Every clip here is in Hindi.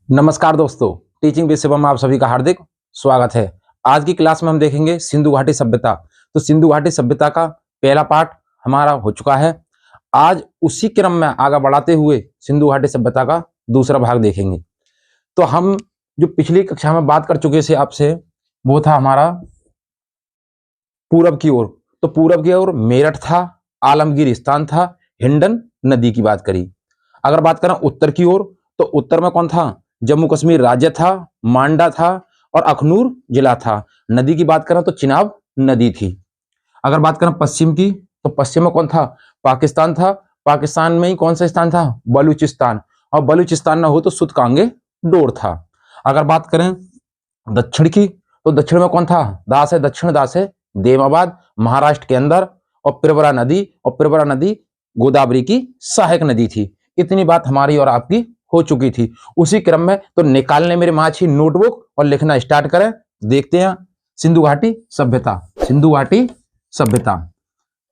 नमस्कार दोस्तों, टीचिंग विद शिवम में आप सभी का हार्दिक स्वागत है। आज की क्लास में हम देखेंगे सिंधु घाटी सभ्यता। तो सिंधु घाटी सभ्यता का पहला पार्ट हमारा हो चुका है। आज उसी क्रम में आगे बढ़ाते हुए सिंधु घाटी सभ्यता का दूसरा भाग देखेंगे। तो हम जो पिछली कक्षा में बात कर चुके थे आपसे, वो था हमारा पूरब की ओर। तो पूरब की ओर मेरठ था, आलमगीर स्थान था, हिंडन नदी की बात करी। अगर बात करें उत्तर की ओर, तो उत्तर में कौन था? जम्मू कश्मीर राज्य था, मांडा था और अखनूर जिला था। नदी की बात करें तो चिनाब नदी थी। अगर बात करें पश्चिम की, तो पश्चिम में कौन था? पाकिस्तान था। पाकिस्तान में ही कौन सा स्थान था? बलूचिस्तान। और बलूचिस्तान ना हो तो सुतकांगे डोर था। अगर बात करें दक्षिण की, तो दक्षिण में कौन था? दास है, दक्षिण दास है देवाबाद, महाराष्ट्र के अंदर। और प्रवरा नदी गोदावरी की सहायक नदी थी। इतनी बात हमारी और आपकी हो चुकी थी। उसी क्रम में तो निकालने मेरे माछी नोटबुक और लिखना स्टार्ट करें। देखते हैं सिंधु घाटी सभ्यता। सिंधु घाटी सभ्यता,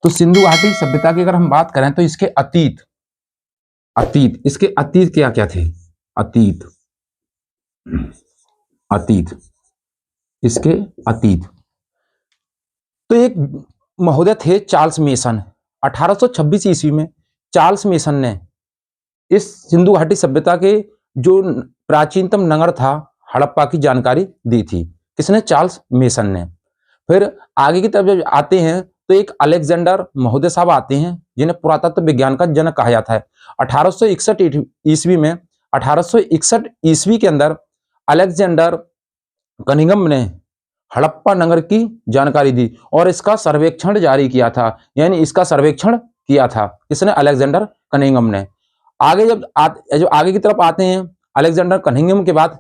तो सिंधु घाटी सभ्यता की अगर हम बात करें तो इसके इसके अतीत क्या क्या थे? अतीत इसके अतीत, तो एक महोदय थे चार्ल्स मेसन। 1826 ईस्वी में चार्ल्स मेसन ने इस सिंधु घाटी सभ्यता के जो प्राचीनतम नगर था हड़प्पा की जानकारी दी थी। किसने? चार्ल्स मेसन ने। फिर आगे की तरफ जब आते हैं तो एक अलेक्जेंडर महोदय साहब आते हैं, जिन्हें पुरातत्व विज्ञान का जनक कहा जाता है। 1861 ईस्वी में 1861 ईस्वी के अंदर अलेक्जेंडर कनिंघम ने हड़प्पा नगर की जानकारी दी और इसका सर्वेक्षण जारी किया था। यानी इसका सर्वेक्षण किया था किसने? अलेक्जेंडर कनिंघम ने। आगे जब आगे की तरफ आते हैं अलेक्जेंडर कनिंघम के बाद,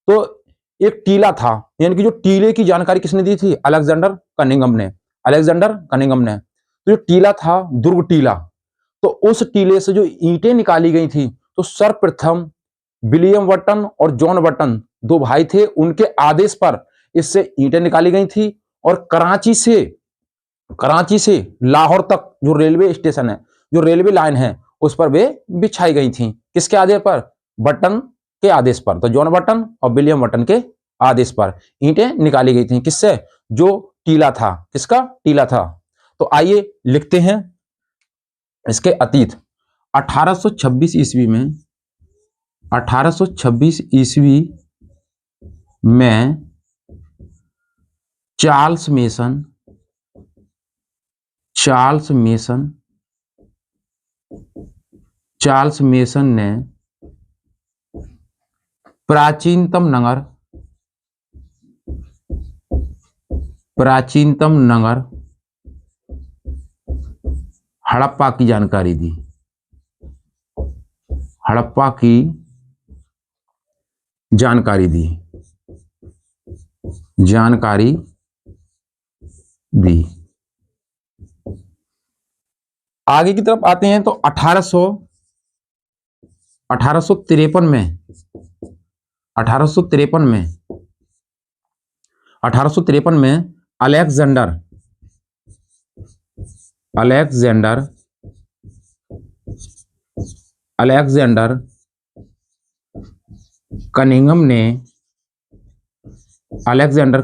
तो एक टीला था, यानी कि जो टीले की जानकारी किसने दी थी? अलेक्जेंडर कनिंघम ने। तो जो टीला था दुर्ग टीला, तो उस टीले से जो ईंटें निकाली गई थी, तो सर्वप्रथम विलियम बटन और जॉन बटन दो भाई थे, उनके आदेश पर इससे ईंटें निकाली गई थी और कराची से लाहौर तक जो रेलवे स्टेशन है, जो रेलवे लाइन है, उस पर वे बिछाई गई थी। किसके आदेश पर? बटन के आदेश पर। तो जॉन बटन और विलियम बटन के आदेश पर ईंटें निकाली गई थी। किससे? जो टीला था। किसका टीला था? तो आइए लिखते हैं इसके अतीत। 1826 ईस्वी में 1826 ईस्वी में चार्ल्स मेसन ने प्राचीनतम नगर हड़प्पा की जानकारी दी। हड़प्पा की जानकारी दी। आगे की तरफ आते हैं तो 1853 में अलेक्जेंडर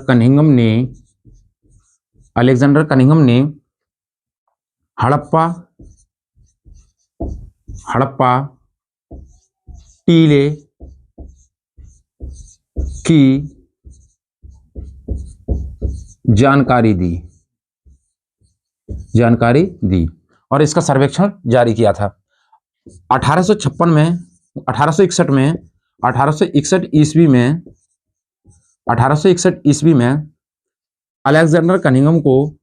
कनिंघम ने हड़प्पा टीले की जानकारी दी और इसका सर्वेक्षण जारी किया था। 1861 ईस्वी में अलेक्जेंडर कनिंघम को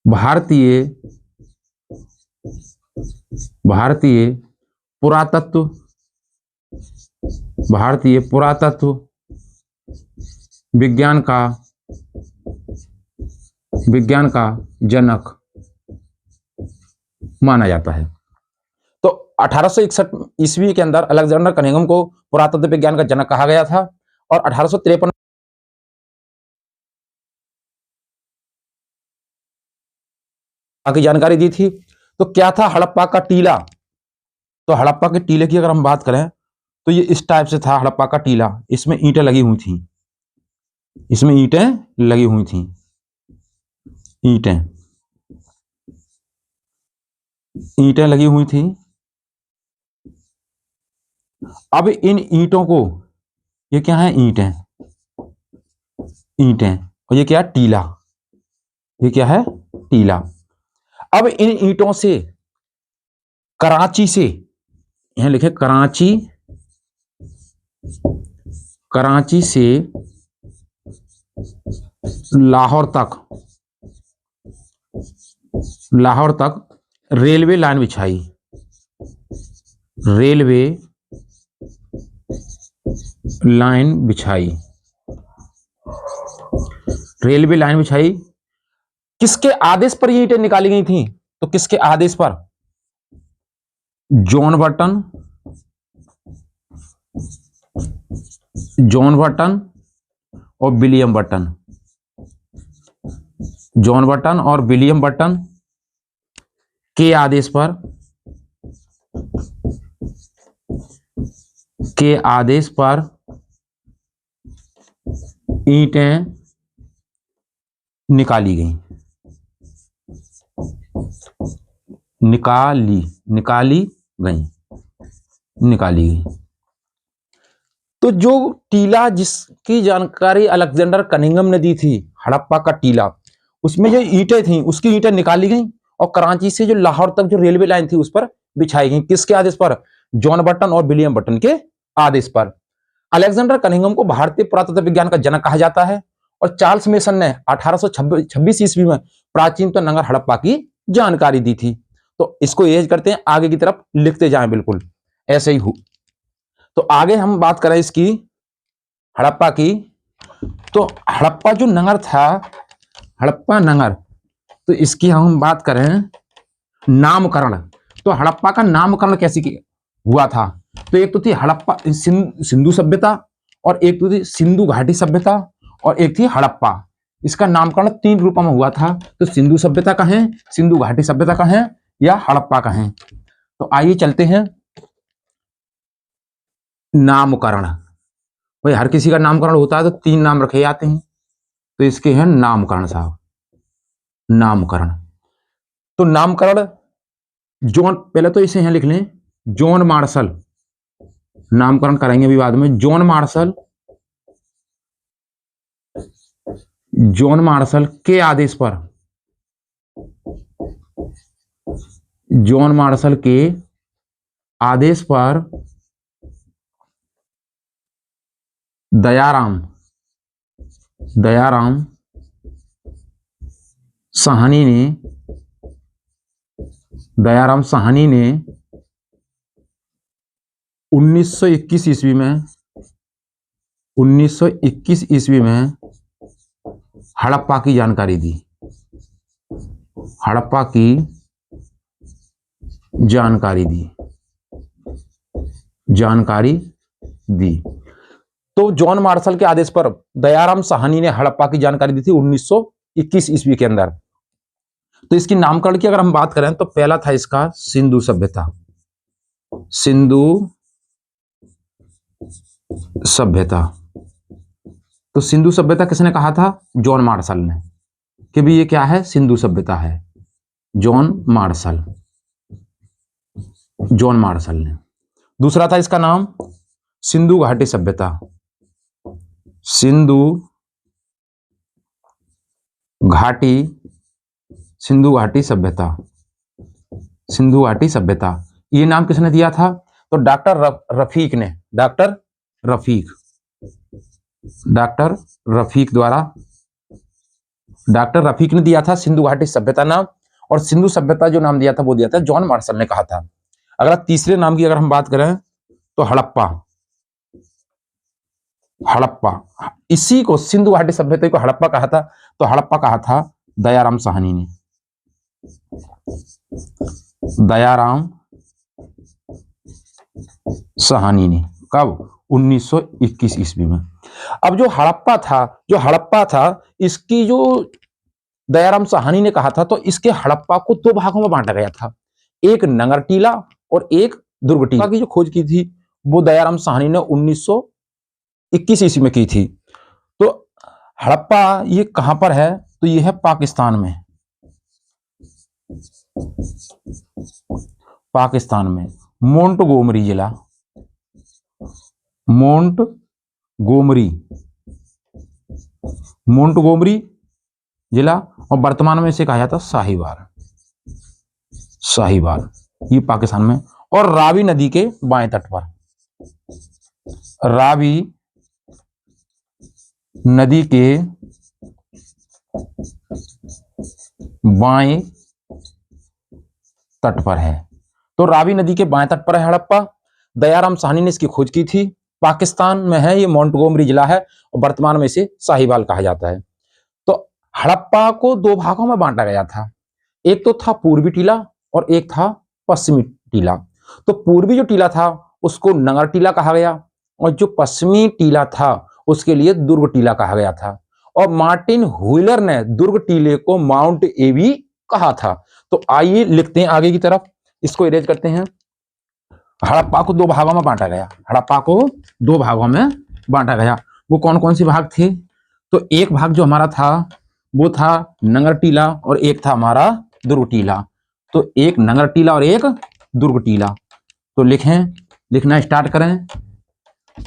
भारतीय पुरातत्व विज्ञान का जनक माना जाता है। तो 1861 ईस्वी के अंदर अलेक्जेंडर कनिंघम को पुरातत्व विज्ञान का जनक कहा गया था और 1853 की जानकारी दी थी। तो क्या था हड़प्पा का टीला? तो हड़प्पा के टीले की अगर हम बात करें तो ये इस टाइप से था हड़प्पा का टीला। इसमें ईंटें लगी हुई थी, इसमें ईंटें लगी हुई थी, ईंटें ईंटें लगी हुई थी। अब इन ईंटों को, ये क्या है? ईंटें, ईंटें, और ये क्या है? टीला। ये क्या है? टीला। अब इन ईंटों से कराची से, यहां लिखे कराची, कराची से लाहौर तक, लाहौर तक रेलवे लाइन बिछाई, रेलवे लाइन बिछाई, रेलवे लाइन बिछाई। किसके आदेश पर ये ईंटें निकाली गई थी? तो किसके आदेश पर? जॉन बर्टन, जॉन बर्टन और विलियम बर्टन, जॉन बर्टन और विलियम बर्टन के आदेश पर, के आदेश पर ईंटें निकाली गई, निकाली गई, निकाली गई। तो जो टीला जिसकी जानकारी अलेक्जेंडर कनिंघम ने दी थी, हड़प्पा का टीला, उसमें जो ईंटें थी उसकी ईंटें निकाली गई और कराची से जो लाहौर तक जो रेलवे लाइन थी उस पर बिछाई गई। किसके आदेश पर? जॉन बर्टन और विलियम बर्टन के आदेश पर। अलेक्जेंडर कनिंघम को भारतीय पुरातत्व विज्ञान का जनक कहा जाता है और चार्ल्स मेसन ने 1826 ईस्वी में प्राचीनतम नगर हड़प्पा की जानकारी दी थी। तो इसको एज करते हैं, आगे की तरफ लिखते जाएं, बिल्कुल ऐसे ही हो। तो आगे हम बात करें इसकी, हड़प्पा की। तो हड़प्पा जो नगर था, हड़प्पा नगर, तो इसकी हम बात करें नामकरण। तो हड़प्पा का नामकरण कैसे हुआ था? तो एक तो थी हड़प्पा सिंधु सभ्यता, और एक तो थी सिंधु घाटी सभ्यता, और एक थी हड़प्पा। इसका नामकरण 3 रूपों में हुआ था। तो सिंधु सभ्यता का है, सिंधु घाटी सभ्यता का है, या हड़प्पा का है। तो आइए चलते हैं नामकरण। भाई हर किसी का नामकरण होता है तो 3 नाम रखे जाते हैं, तो इसके हैं नामकरण साहब, नामकरण। तो नामकरण जॉन, पहले तो इसे यहां लिख लें, जॉन मार्शल, नामकरण करेंगे अभी बाद में। जॉन मार्शल, जॉन मार्शल के आदेश पर, जॉन मार्शल के आदेश पर दयाराम, दयाराम साहनी ने, दयाराम साहनी ने 1921 ईस्वी में, 1921 ईस्वी में हड़प्पा की जानकारी दी, हड़प्पा की जानकारी दी, जानकारी दी। तो जॉन मार्शल के आदेश पर दयाराम साहनी ने हड़प्पा की जानकारी दी थी 1921 ईस्वी के अंदर। तो इसकी नामकरण की अगर हम बात करें तो पहला था इसका सिंधु सभ्यता, सिंधु सभ्यता। तो सिंधु सभ्यता किसने कहा था? जॉन मार्शल ने, कि भी ये क्या है? सिंधु सभ्यता है, जॉन मार्शल, जॉन मार्शल ने। दूसरा था इसका नाम सिंधु घाटी सभ्यता, सिंधु घाटी, सिंधु घाटी सभ्यता, सिंधु घाटी सभ्यता। ये नाम किसने दिया था? तो डॉक्टर रफीक ने, डॉक्टर रफीक, डॉक्टर रफीक द्वारा, डॉक्टर रफीक ने दिया था सिंधु घाटी सभ्यता नाम। और सिंधु सभ्यता जो नाम दिया था वो दिया था जॉन मार्शल ने कहा था। अगर तीसरे नाम की अगर हम बात करें तो हड़प्पा, हड़प्पा, इसी को सिंधु घाटी सभ्यता को हड़प्पा कहा था। तो हड़प्पा कहा था दयाराम साहनी ने, दयाराम साहनी ने। कब? 1921 ईस्वी में। अब जो हड़प्पा था, जो हड़प्पा था, इसकी जो दयाराम साहनी ने कहा था, तो इसके हड़प्पा को दो भागों में बांटा गया था, एक नंगर टीला और एक दुर्ग टीला की जो खोज की थी वो दयाराम साहनी ने 1921 ईस्वी में की थी। तो हड़प्पा ये कहां पर है, तो ये है पाकिस्तान में, पाकिस्तान में मोंटगोमरी जिला, मोंटगोमरी जिला, और वर्तमान में इसे कहा जाता साहिवाल, साहिवाल, ये पाकिस्तान में। और रावी नदी के बाएं तट पर, रावी नदी के बाएं तट पर है। तो रावी नदी के बाएं तट पर है हड़प्पा। दयाराम साहनी ने इसकी खोज की थी, पाकिस्तान में है, ये मोंटगोमरी जिला है और वर्तमान में इसे साहिवाल कहा जाता है। तो हड़प्पा को दो भागों में बांटा गया था, एक तो था पूर्वी टीला और एक था पश्चिमी टीला। तो पूर्वी जो टीला था उसको नंगर टीला कहा गया और जो पश्चिमी टीला था उसके लिए दुर्ग टीला कहा गया था। और मार्टिन व्हीलर ने दुर्ग टीले को माउंट एबी कहा था। तो आइए लिखते हैं आगे की तरफ, इसको इरेज करते हैं। हड़प्पा को दो भागों में बांटा गया, हड़प्पा को दो भागों में बांटा गया। वो कौन कौन से भाग थे, तो एक भाग जो हमारा था वो था नंगर टीला और एक था हमारा दुर्ग टीला। तो एक नंगर टीला और एक दुर्ग टीला। तो लिखें, लिखना स्टार्ट करें,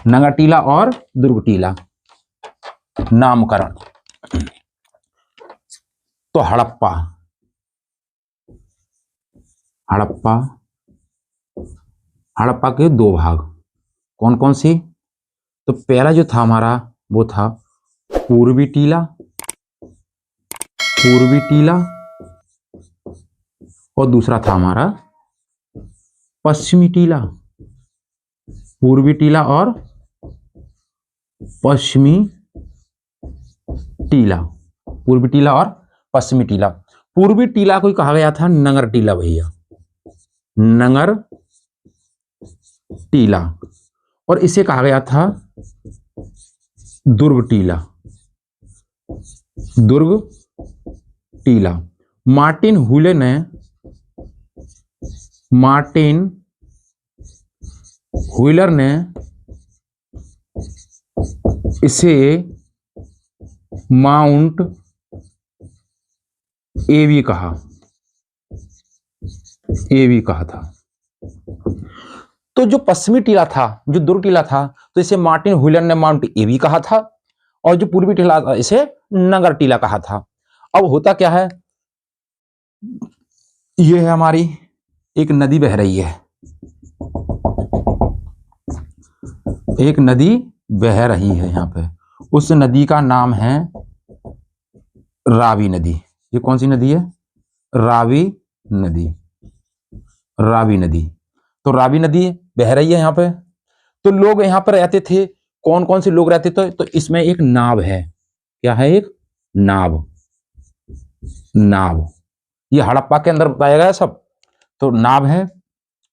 नंगर टीला और दुर्ग टीला। नामकरण, तो हड़प्पा, हड़प्पा, हड़प्पा के दो भाग कौन कौन सी, तो पहला जो था हमारा वो था पूर्वी टीला, पूर्वी टीला, और दूसरा था हमारा पश्चिमी टीला, पूर्वी टीला और पश्चिमी टीला, पूर्वी टीला और पश्चिमी टीला। पूर्वी टीला को कहा गया था नंगर टीला भैया, नंगर टीला, और इसे कहा गया था दुर्ग टीला, दुर्ग टीला। मार्टिन व्हीलर ने, मार्टिन व्हीलर ने इसे माउंट एबी कहा, एबी कहा था। तो जो पश्चिमी टीला था, जो दुर्ग टीला था, तो इसे मार्टिन व्हीलर ने माउंट एबी कहा था, और जो पूर्वी टीला था इसे नंगर टीला कहा था। अब होता क्या है, ये है हमारी एक नदी बह रही है, एक नदी बह रही है यहां पे, उस नदी का नाम है रावी नदी। ये कौन सी नदी है, रावी नदी, रावी नदी। तो रावी नदी बह रही है यहाँ पे। तो लोग यहाँ पर रहते थे, कौन कौन से लोग रहते थे, तो इसमें एक नाव है, क्या है, एक नाव, नाव, ये हड़प्पा के अंदर बताया गया सब। तो नाव है,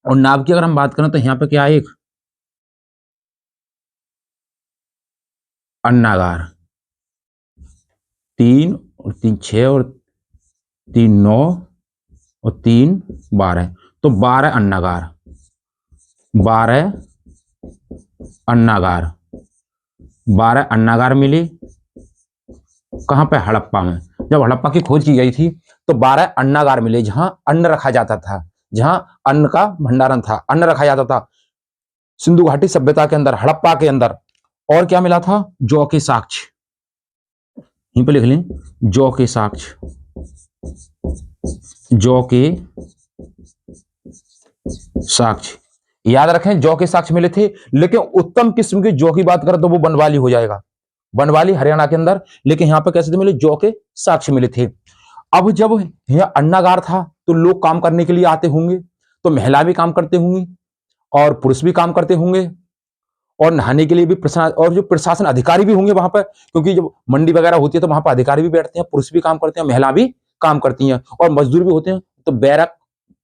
और नाव की अगर हम बात करें तो यहाँ पे क्या है, एक अन्नागार, 3 और 3 6 और 3 9 और 3 12, तो 12 अन्नागार, 12 अन्नागार, 12 अन्नागार मिली कहां पे, हड़प्पा में। जब हड़प्पा की खोज की गई थी तो 12 अन्नागार मिले जहां अन्न रखा जाता था, जहां अन्न का भंडारण था, अन्न रखा जाता था सिंधु घाटी सभ्यता के अंदर, हड़प्पा के अंदर। और क्या मिला था, जौ के साक्ष्य, यहीं पे लिख लें, जौ के साक्ष्य, जौ के साक्ष्य, याद रखें जौ के साक्ष्य मिले थे। लेकिन उत्तम किस्म की जौ की बात करें तो वो बनवाली हो जाएगा, बनवाली हरियाणा के अंदर। लेकिन यहां पर कैसे थे मिले, जौ के साक्ष्य मिले थे। अब जब यह अन्नागार था तो लोग काम करने के लिए आते होंगे, तो महिला भी काम करते होंगी और पुरुष भी काम करते होंगे, और नहाने के लिए भी और जो प्रशासन अधिकारी भी होंगे वहां पर, क्योंकि जब मंडी वगैरह होती है तो वहां पर अधिकारी भी बैठते हैं, पुरुष भी काम करते हैं, महिला भी काम करती हैं, और मजदूर भी होते हैं। तो बैरक,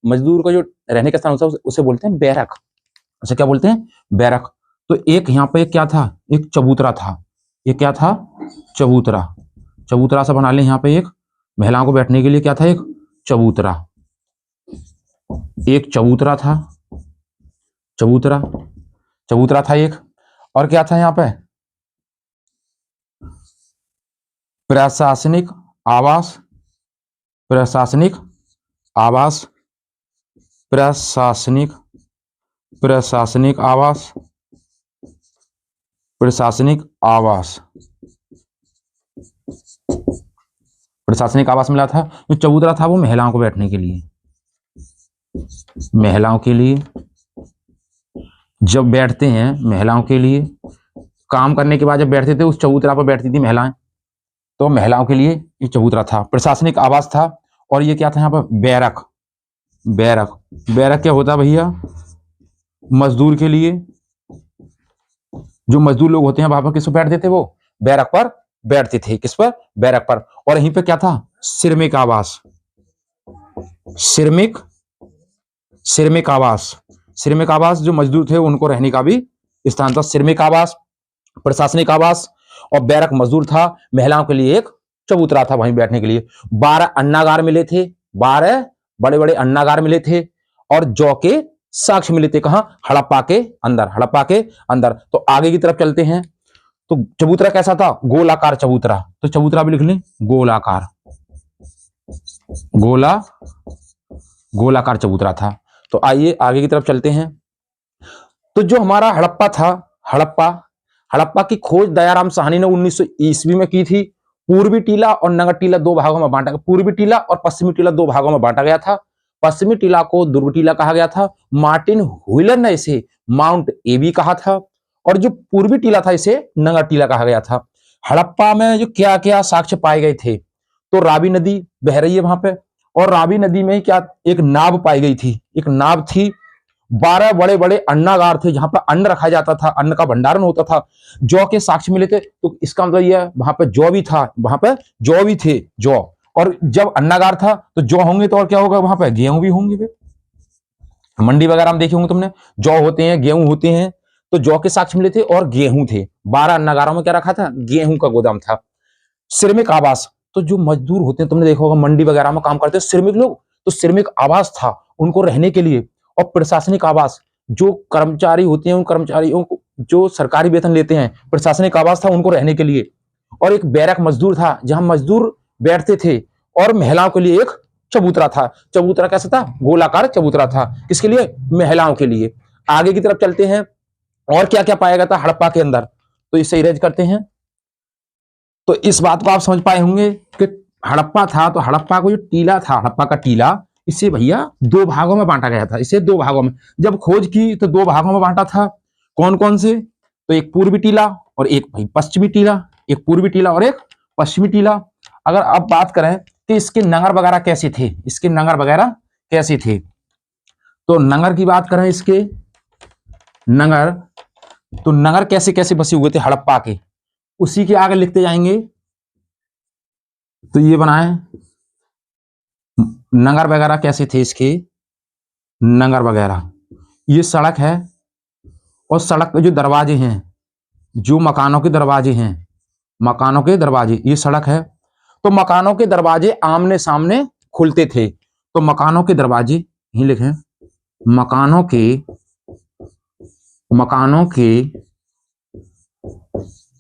मजदूर का जो रहने का स्थान होता है उसे बोलते हैं बैरक, उसे क्या बोलते हैं, बैरक। तो एक यहाँ पे क्या था, एक चबूतरा था, ये क्या था, चबूतरा, चबूतरा सा बना ले यहाँ पे एक महिलाओं को बैठने के लिए क्या था, एक चबूतरा, एक चबूतरा था, चबूतरा, चबूतरा था एक। और क्या था यहाँ पे, प्रशासनिक आवास, प्रशासनिक आवास, प्रशासनिक, प्रशासनिक आवास, प्रशासनिक आवास, प्रशासनिक आवास मिला था। जो चबूतरा था वो महिलाओं को बैठने के लिए, महिलाओं के लिए जब बैठते हैं, महिलाओं के लिए काम करने के बाद जब बैठते थे उस चबूतरा पर बैठती थी महिलाएं, तो महिलाओं के लिए ये चबूतरा था, प्रशासनिक आवास था। और ये क्या था यहाँ पर, बैरक, बैरक, बैरक क्या होता है भैया, मजदूर के लिए, जो मजदूर लोग होते हैं वहां पर किस पर बैठते थे, वो बैरक पर बैठते थे, किस पर, बैरक पर। और यहीं पे क्या था, श्रमिक आवास, श्रमिक, श्रमिक आवास, श्रमिक आवास, जो मजदूर थे उनको रहने का भी स्थान था, श्रमिक आवास, प्रशासनिक आवास। और बैरक मजदूर था, महिलाओं के लिए एक चबूतरा था वहीं बैठने के लिए। 12 अन्नागार मिले थे, 12 बड़े बड़े अन्नागार मिले थे, और जौ के साक्ष्य मिले थे, कहां, हड़प्पा के अंदर, हड़प्पा के अंदर। तो आगे की तरफ चलते हैं, तो चबूतरा कैसा था, गोलाकार चबूतरा, तो चबूतरा भी लिख लें, गोलाकार, गोलाकार चबूतरा था। तो आइए आगे की तरफ चलते हैं। तो जो हमारा हड़प्पा था, हड़प्पा की खोज दयाराम साहनी ने 1900 ईस्वी में की थी। पूर्वी टीला और नगर टीला दो भागों में बांटा, पूर्वी टीला और पश्चिमी टीला दो भागों में बांटा गया था। पश्चिमी टीला को दुर्ग टीला कहा गया था, मार्टिन व्हीलर ने इसे माउंट एबी कहा था, और जो पूर्वी टीला था इसे नगर टीला कहा गया था। हड़प्पा में जो क्या क्या साक्ष्य पाए गए थे, तो रावी नदी बह रही है वहां पे, और रावी नदी में क्या एक नाव पाई गई थी, एक नाव थी। 12 बड़े बड़े अन्नागार थे जहां पर अन्न रखा जाता था, अन्न का भंडारण होता था। जौ के साक्ष्य मिले थे, तो इसका मतलब यह वहां पर जौ भी था, वहां पर जौ भी थे, जौ। और जब अन्नागार था तो जौ होंगे तो और क्या होगा, वहां पर गेहूं भी होंगे। मंडी वगैरह में देखे होंगे तुमने, जौ होते हैं, गेहूं होते हैं, तो जौ के साक्ष्य मिले थे और गेहूं थे। 12 अन्नागारों में क्या रखा था, गेहूं का गोदाम था। श्रमिक आवास, तो जो मजदूर होते हैं, तुमने देखा होगा मंडी वगैरह में काम करते हैं श्रमिक लोग, तो श्रमिक आवास था उनको रहने के लिए। और प्रशासनिक आवास, जो कर्मचारी होते हैं उन कर्मचारियों को जो सरकारी वेतन लेते हैं, प्रशासनिक आवास था उनको रहने के लिए। और एक बैरक मजदूर था जहां मजदूर बैठते थे। और महिलाओं के लिए एक चबूतरा था। चबूतरा कैसा था, गोलाकार चबूतरा था, किसके लिए, महिलाओं के लिए। आगे की तरफ चलते हैं, और क्या क्या पाया गया था हड़प्पा के अंदर, तो इसे इरेज करते हैं। तो इस बात को आप समझ पाए होंगे कि हड़प्पा था, तो हड़प्पा को जो टीला था, हड़प्पा का टीला, इसे भैया दो भागों में बांटा गया था। इसे दो भागों में जब खोज की तो दो भागों में बांटा था। कौन कौन से, तो एक पूर्वी टीला और एक भाई पश्चिमी टीला, एक पूर्वी टीला और एक पश्चिमी टीला। अगर अब बात करें कि इसके नगर वगैरह कैसे थे, इसके नगर वगैरह कैसे थे, तो नगर की बात करें, इसके नगर, तो नगर कैसे कैसे बसे हुए थे हड़प्पा के, उसी के आगे लिखते जाएंगे। तो ये बनाए नगर वगैरह कैसे थे इसके, नगर वगैरह, ये सड़क है, और सड़क पे जो दरवाजे हैं, जो मकानों के दरवाजे हैं, मकानों के दरवाजे, ये सड़क है। तो मकानों के दरवाजे आमने सामने खुलते थे, तो मकानों के दरवाजे यही लिखें, मकानों के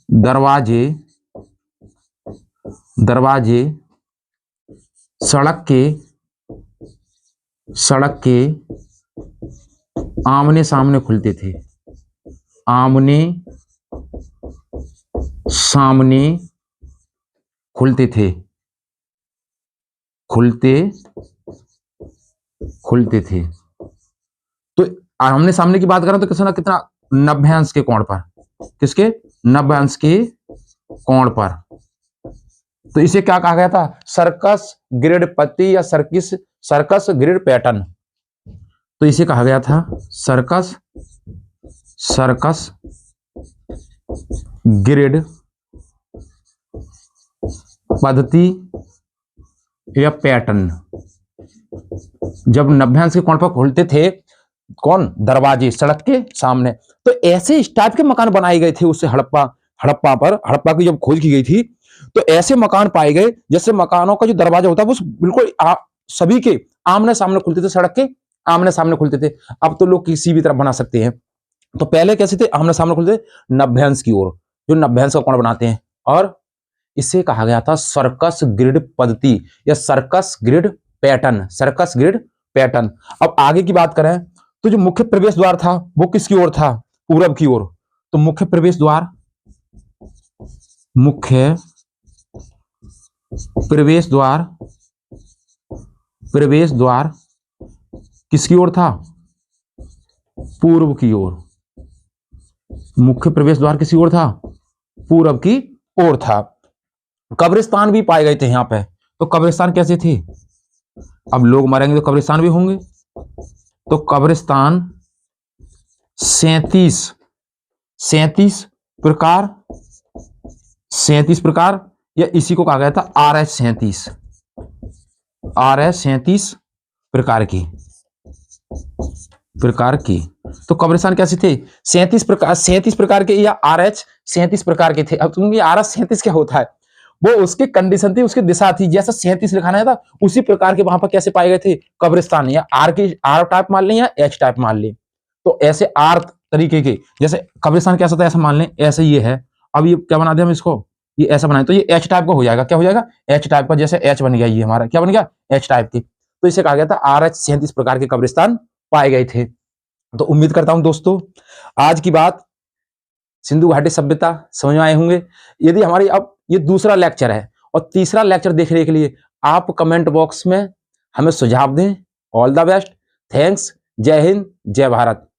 दरवाजे, दरवाजे सड़क के आमने सामने खुलते थे, आमने सामने खुलते थे, खुलते थे। तो आमने सामने की बात करें तो कितना कितना 90 अंश के कोण पर, किसके, 90 अंश के कोण पर। तो इसे क्या कहा गया था, सर्कस ग्रिड पत्ती या सर्कस ग्रिड पैटर्न। तो इसे कहा गया था सर्कस ग्रिड पद्धति या पैटर्न। जब 90 अंश के कोण पर खुलते थे, कौन, दरवाजे सड़क के सामने, तो ऐसे इस टाइप के मकान बनाए गए थे उससे हड़प्पा की जब खोज की गई थी, तो ऐसे मकान पाए गए जैसे मकानों का जो दरवाजा होता है वो बिल्कुल सभी के आमने सामने खुलते थे, सड़क के आमने सामने खुलते थे। अब तो लोग किसी भी तरफ बना सकते हैं, तो पहले कैसे थे, आमने सामने खुलते थे नभ्यंश की ओर, जो नभ्यंश का कोण बनाते हैं। और इसे कहा गया था सर्कस ग्रिड पद्धति या circus grid pattern, circus grid pattern. अब आगे की बात करें तो जो मुख्य प्रवेश द्वार था वो किसकी ओर था, पूरब की ओर। तो मुख्य प्रवेश द्वार किसकी ओर था, पूर्व की ओर। मुख्य प्रवेश द्वार किसकी ओर था, पूरब की ओर था। कब्रिस्तान भी पाए गए थे यहां पे। तो कब्रिस्तान कैसे थे, अब लोग मरेंगे तो कब्रिस्तान भी होंगे। तो कब्रिस्तान 37 प्रकार, या इसी को कहा गया था RS 37 प्रकार की। तो कब्रिस्तान कैसे थे, 37 प्रकार के या RH 37 प्रकार के थे। अब तुम ये RS 37 क्या होता है, वो उसकी कंडीशन थी, उसकी दिशा थी, जैसा 37 लिखाना था उसी प्रकार के वहां पर कैसे पाए गए थे कब्रिस्तान, या R टाइप मान लें या H टाइप मान लें। तो ऐसे R तरीके के, जैसे कब्रिस्तान कैसा था ऐसा मान लें, ऐसे ये है। अब ये क्या बना दिया हम इसको, ये ऐसा बनाए तो ये H टाइप का हो जाएगा। क्या हो जाएगा, H टाइप का, जैसे H बन गया, ये हमारा क्या बन गया, H टाइप की। तो इसे कहा गया था RH 37 प्रकार के कब्रिस्तान पाए गए थे। तो उम्मीद करता हूं दोस्तों आज की बात सिंधु घाटी सभ्यता समझ में आए होंगे। यदि हमारी अब ये दूसरा लेक्चर है और तीसरा लेक्चर देखने के लिए आप कमेंट बॉक्स में हमें सुझाव दें। ऑल द बेस्ट, थैंक्स, जय हिंद, जय भारत।